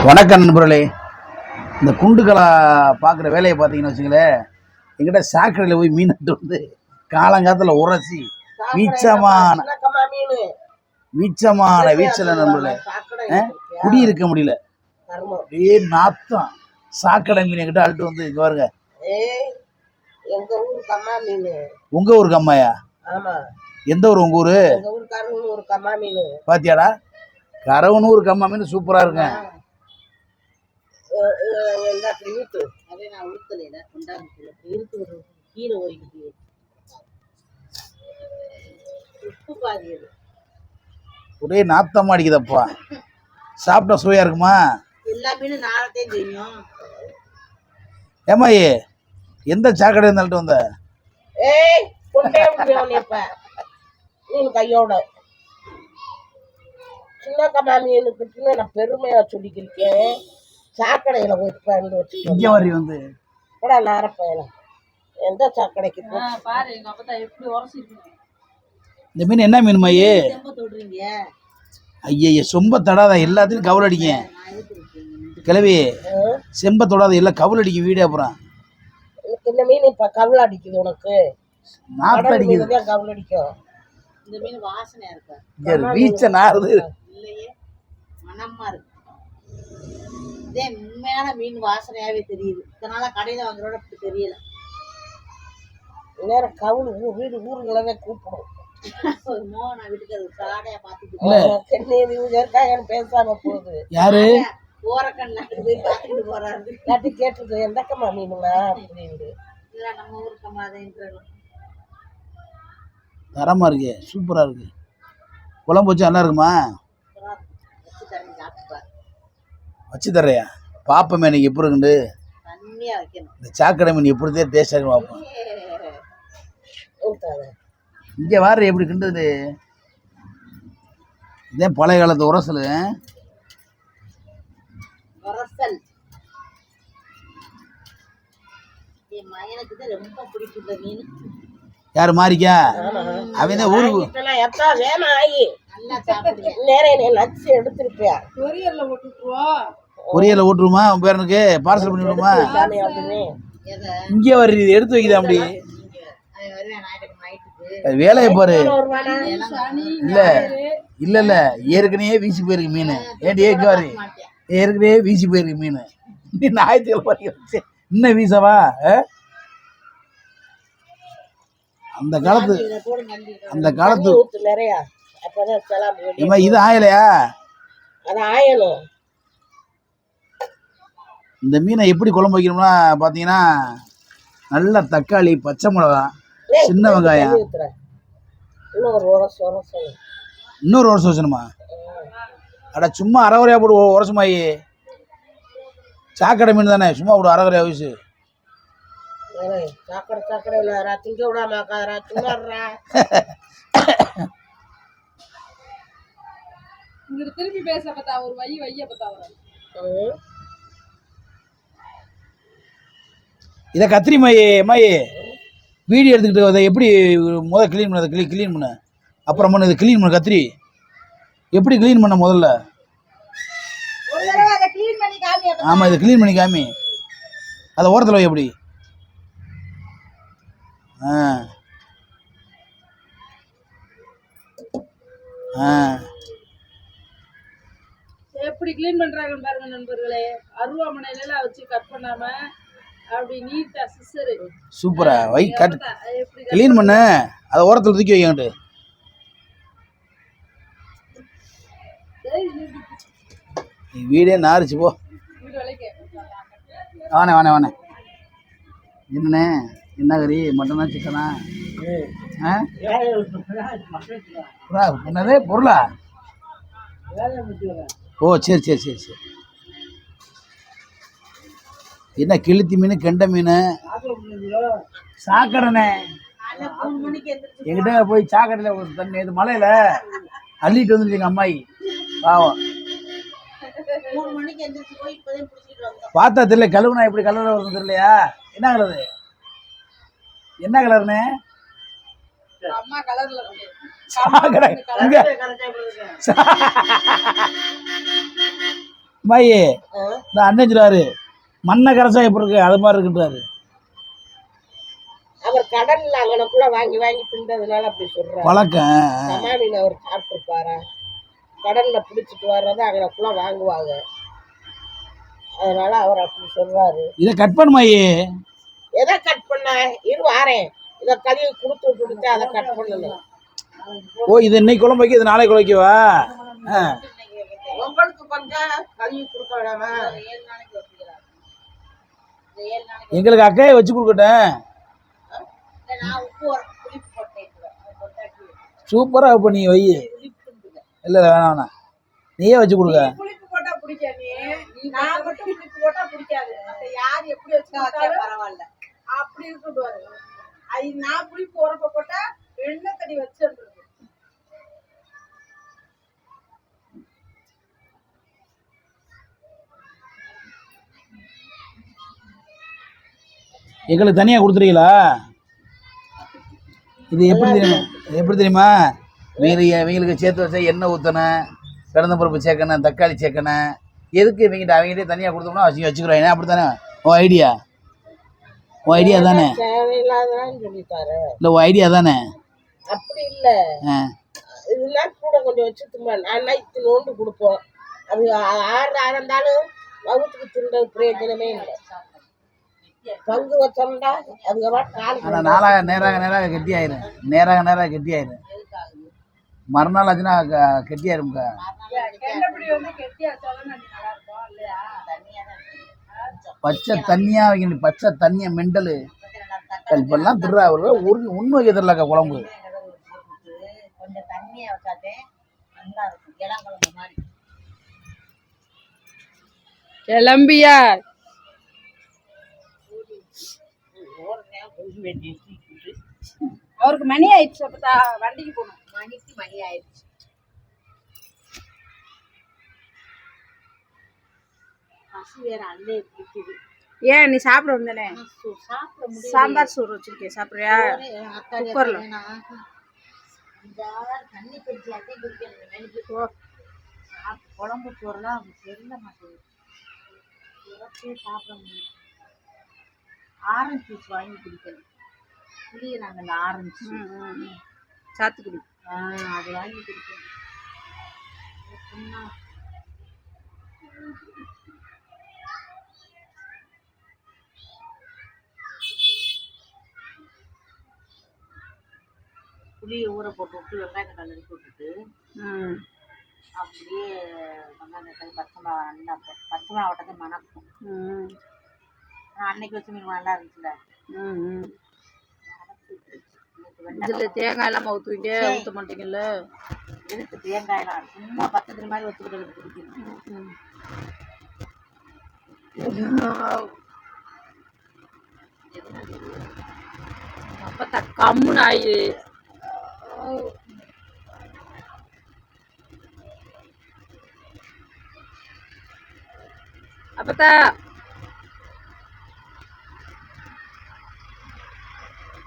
வணக்கம் நண்பர்களே. இந்த குண்டுகளை பார்க்குற வேலையை பார்த்தீங்கன்னு வச்சுங்களேன், எங்கிட்ட சாக்கடையில் போய் மீன் எடுத்து வந்து காலங்காலத்தில் உரைச்சி வீச்சமான வீச்சல நண்பர்களே குடியிருக்க முடியல. அப்படியே நாத்தம். சாக்கடை மீன் எங்கிட்ட அழுட்டு வந்து இங்கே பாருங்க. உங்க ஊருக்கு அம்மாயா? எந்த ஊர் உங்க ஊரு? பாத்தியாடா, கரவனூர் கம்மா மீன் சூப்பரா இருக்கு. ஒரே நாத்தமா அடிக்குதப்பா. சாப்பிட்டா சுவையா இருக்குமா? ஏமாயே, எந்த சாக்கடை இருந்தாலும் வந்த கையோட சின்ன கம்மா மீனுக்கு நான் பெருமையா சொல்லிக்கிருக்கேன். சாக்கடையில போய் வந்து நாரப்பயல எந்த சாக்கடைக்கு இந்த மீன் என்ன மீன் மாயே? ஐய சொம்ப தடாத, எல்லாத்தையும் கவுல் அடிக்க கிளவி. செம்ப தொடாத எல்லாம் கவுல் அடிக்கும் வீடு. அப்புறம் இந்த மீன் இப்ப கவுல் அடிக்குது, உனக்கு நாத்த அடிக்குது. கவுல் அடிக்கும். இந்த மீன் வாசனையா இருக்கு, வீச்ச நாறுது இல்லையே, மனமா இருக்கு. இதே உண்மையான மீன் வாசனையாவே தெரியுது. இதனால கடையில வாங்குறோட அப்படி தெரியல. நேரம் கவுல் வீடு ஊருங்களவே கூப்பிடும். நான் வீட்டுக்கு அது சாடையா பாத்துட்டு பேசாம போகுது. யாரு ஓரக்கண்ணா போய் பாத்துட்டு போறாரு. காட்டி கேட்டுது எந்தக்கம்மா மீனுங்களா அப்படின்னு. இல்ல நம்ம ஊருக்கம்மா தான் தரமா இருக்கு, சூப்பரா இருக்கு. குழம்பு வச்சு நல்லா இருக்குமா? வச்சு தர்றையா? பாப்பமே எனக்கு எப்படி இருக்குண்டு. இந்த சாக்கடை மீன் எப்படி டேஸ்டா இருக்கு பார்ப்போம். இங்க வாரு எப்படி கிண்டுது. இதே பழைய காலத்து உரசல். ரொம்ப பிடிக்கும் மீன். யாரு மாறிக்கா? அவன் தான் ஊருக்கு கொரியர்ல ஓட்டுருமா? உன் பேரனுக்கு பார்சல் பண்ணி விடுமா? இங்கே வர்றது எடுத்து வைக்குதா? அப்படி வேலையை பாரு. இல்ல இல்ல இல்ல, ஏற்கனவே வீசி போயிருக்கு மீன். ஏன்டி எங்க வரு? ஏற்கனவே வீசி போயிருக்கு மீன். ஞாயிற்றுக்கிழமை இன்னும் வீசவா? அந்த காலத்து இது ஆயலையா? இந்த மீனை எப்படி குழம்பு வைக்கணும்னா பாத்தீங்கன்னா, நல்ல தக்காளி, பச்சை மிளகா, சின்ன வெங்காயம். இன்னொரு வருஷம் வச்சணுமா? அட சும்மா அரைவரையா போடு உரசுமாயி. சாக்கடை மீன் தானே, சும்மா போடு அரைவரையா வயசு. திருப்பி பேச பார்த்தா ஒரு வைய பார்த்தா. இதை கத்திரி மாயே மாயே வீடியோ எடுத்துக்கிட்டு அதை எப்படி முதல் க்ளீன் பண்ண, அதை க்ளீன் பண்ண அப்புறம் பண்ண. இதை க்ளீன் பண்ண கத்திரி எப்படி க்ளீன் பண்ண முதல்ல? ஆமாம், இதை க்ளீன் பண்ணி காமி. அதை ஓரத்தில் வை. எப்படி எப்படி கிளீன் பண்றாங்க பாருங்க நண்பர்களே. அருவாமனையில வச்சு கட் பண்ணாம அப்படி நீட்டா சிசரு சூப்பரா வை கட் கிளீன் பண்ண. அதை ஓரத்தில் தூக்கி வைக்கிட்டு வீடே நாரிச்சு போ. வானே வானே வானே. என்னண்ணே, என்ன கறி? மட்டனா சிக்கனா? என்னது பொருளா? ஓ சரி சரி சரி சரி. என்ன கிளுத்தி மீன், கெண்டை மீன், சாக்கடைண்ணே. எங்கிட்ட போய் சாக்கடையில் ஒரு தண்ணி இது மலையில அள்ளிட்டு வந்துருச்சுங்க அம்மாயி. பாவம் பார்த்தா தெரியல. கழுவுனா எப்படி கலர் வருது தெரியலையா? என்ன கலரு? என்ன கலர்னு? சாக்கடை அம்மாயி இந்த அண்ணன் சொல்றாரு மண்ணை கரைச்சா எப்படி இருக்கு அது மாதிரி இருக்குன்றாரு. அவர் கடல்ல அங்கனக்குள்ள வாங்கி வாங்கி தின்றதுனால அப்படி சொல்றாரு. வழக்கம் சமாளியில அவர் சாப்பிட்டுருப்பாரா, கடல்ல பிடிச்சிட்டு வர்றதை அங்கனக்குள்ள வாங்குவாங்க, அதனால அவர் அப்படி சொல்றாரு. இதை கட் பண்ணுமாயி. எதை கட் பண்ண இரு வாரேன், இதை கழுவி கொடுத்து விட்டுட்டு அதை கட் பண்ணணும். ஓ இது இன்னைக்கு குழம்பு வைக்க இது நாளைக்கு குழம்புவா? உங்களுக்கு கொஞ்சம் கழுவி கொடுக்க வேணாமா? எங்களுக்கு அக்கையை வச்சு கொடுக்கட்டேன். சூப்பரா இப்போ நீ வை. இல்ல வேணாம் வேணாம், நீயே வச்சு கொடுக்க. புளிப்பு போட்டா பிடிக்காது, நான் மட்டும் புளிப்பு போட்டா பிடிக்காது. யார் எப்படி வச்சுக்காலும் பரவாயில்ல, அப்படி இருக்குவாரு. அது நான் புளிப்பு உரப்ப போட்டா எண்ணெய் தடி வச்சிருந்தது. எங்களுக்கு தனியாக கொடுத்துருக்கீங்களா? இது எப்படி தெரியுமா, எப்படி தெரியுமா, இவங்களுக்கு சேர்த்து வச்சா எண்ணெய் ஊற்றணும், கடந்த பருப்பு சேர்க்கணும், தக்காளி சேர்க்கணும். எதுக்கு அவங்ககிட்டே தனியாக கொடுத்தோம்னா வச்சுக்கிறோம். அப்படி தானே உன் ஐடியா? உன் ஐடியா தானே? தேவையில்லாதான் சொல்லிட்டாரு. இல்லை உன் ஐடியா தானே? அப்படி இல்லை, இதெல்லாம் கூட கொஞ்சம் வச்சுட்டுமா, நான் இத்தினோண்டு கொடுப்போம். அது இருந்தாலும் வகுத்துக்கு தின்றது பிரயோஜனமே இல்லை. பங்கு வச்சோம்னா அதுக்கப்புறம் ஆனால் நாளாக நேராக கெட்டியாயிரும். நேராக கெட்டியாயிரும். மறுநாள் ஆச்சுன்னா கெட்டியாயிரும்க்கா. பச்சை தண்ணியா வைக்கணும், பச்சை தண்ணியா மெண்டலு. இப்பெல்லாம் திருடா ஒரு உண்மை வைக்க தெரியலக்கா குழம்பு. கொஞ்சம் தண்ணியை வச்சாட்டே நல்லா இருக்கும், இளங்குழம்பு மாதிரி. கிளம்பியா அவருக்கு மணி ஆயிடுச்சு, அப்பதா வண்டிக்கு போகணும். மணி ஆயிடுச்சு. பசி வேற அள்ளே பிடிக்குது. ஏன் நீ சாப்பிட வந்தானே? சாப்பிட முடியும். சாம்பார் சோறு வச்சிருக்கேன், சாப்பிட்றியா? குக்கர்ல தண்ணி குடிச்சாட்டே குடிக்கணும். குழம்பு சோறுலாம் தெரியல மாட்டேங்குது, சாப்பிட முடியும். ஆரஞ்சு ஜூஸ் வாங்கி குடிக்கணும். புளிய நாங்கள் ஆரஞ்சு சாத்துக்குடி அது வாங்கி குடிக்கணும். புளியை ஊற போட்டு விட்டு வெங்காயத்தை கல்லறி போட்டுட்டு அப்படியே வெங்காயம் பச்சை மிளகா நல்லா பச்சை மிளகா ஓட்டத்தை மணக்கும். அன்னைக்கு வச்ச மீன் நல்லா இருந்துச்சுல. இதில் தேங்காய் எல்லாம் ஊற்றுவீங்க, ஊற்ற மாட்டீங்கல்ல? எதுக்கு தேங்காயெல்லாம் சும்மா பச்சை மாதிரி வச்சுக்கிட்டு குடிக்கணும். அப்போ கம்முன்னு ஆயி அப்பத்தா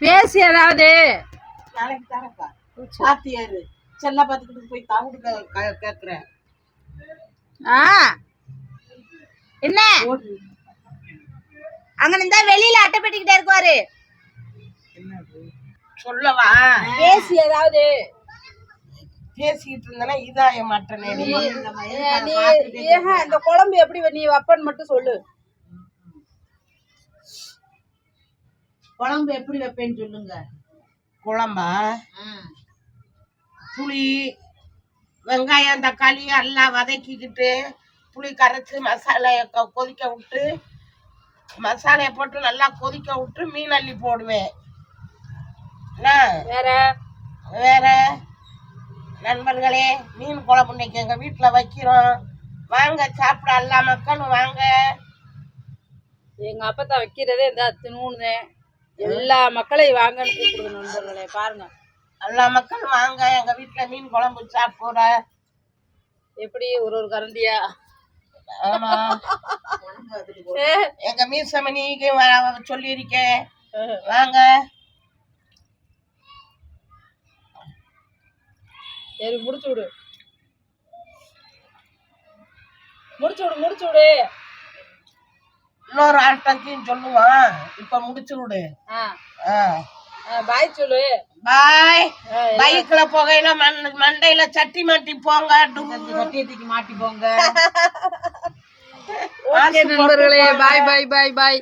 பேசி ஏதாவது. நாளைக்கு தானப்பா சாத்தியாரு செல்ல பார்த்துக்கிட்டு போய் தாவுட்டு கேட்குறேன். என்ன அங்க இருந்தா வெளியில அட்டை பெட்டிக்கிட்டே இருக்குவாரு. சொல்லவா? பேசி ஏதாவது பேசிக்கிட்டு இருந்தேன்னா இதாய மாட்டேனே. இந்த குழம்பு எப்படி நீ வப்பன்னு மட்டும் சொல்லு. குழம்பு எப்படி வைப்பேன்னு சொல்லுங்க. குழம்பா புளி வெங்காயம் தக்காளி எல்லாம் வதக்கிக்கிட்டு புளி கரைச்சி மசாலையை கொதிக்க விட்டு மசாலையை போட்டு நல்லா கொதிக்க விட்டு மீன் அள்ளி போடுவேன். வேற வேற நண்பர்களே, மீன் குழம்பு இன்னைக்கு எங்க வீட்டுல வைக்கிறோம், வாங்க சாப்பிட எல்லா மக்களும் வாங்க. எங்க அப்பத்தா வைக்கிறதே இந்த தினூன்னு எல்லா மக்களையும் வாங்கன்னு கூப்பிடுங்க நண்பர்களே. பாருங்க எல்லா மக்களும் வாங்க எங்க வீட்டுல மீன் குழம்பு சாப்பிட. எப்படி ஒரு கரண்டியா? ஆமா, எங்க மீசமணிக்கு சொல்லியிருக்கேன், வாங்க. சரி முடிச்சு விடு. முடிச்சு விடு இன்னொரு ஆட்டத்தையும் சொல்லுவான், இப்ப முடிச்சு விடு. பாய் சொல்லு. பாய். பைக்ல போகையில மண்டையில சட்டி மாட்டி போங்க. சட்டியத்துக்கு மாட்டி போங்க. நண்பர்களே, பாய் பாய் பாய் பாய்.